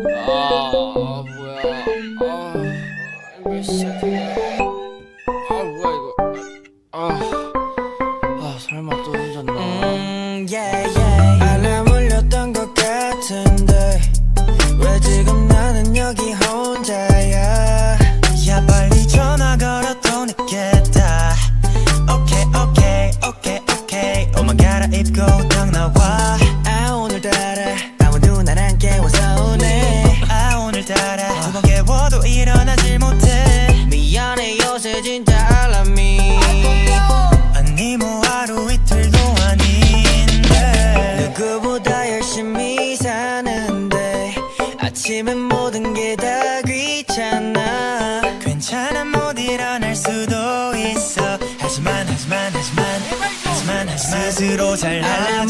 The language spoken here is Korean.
뭐야. 몇 시야 되냐. 뭐야 이거. 설마 또 늦었나. 알람 울렸던 것 같은데 왜 지금 나는 여기 혼자야. 야 빨리 전화 걸어 또 늦겠다. 오케이 옷만 갈아입고 딱 나와. 오늘따라 아무도 날 안 깨워서 오네. 오늘따라 두 번 깨워도 일어나질 못해. 미안해 요새 진짜 알람이 아니 뭐 하루 이틀도 아닌데. 누구보다 열심히 사는데 아침엔 모든 게 다 귀찮아. 괜찮아 못 일어날 수도 있어. 하지만 스스로 잘 알람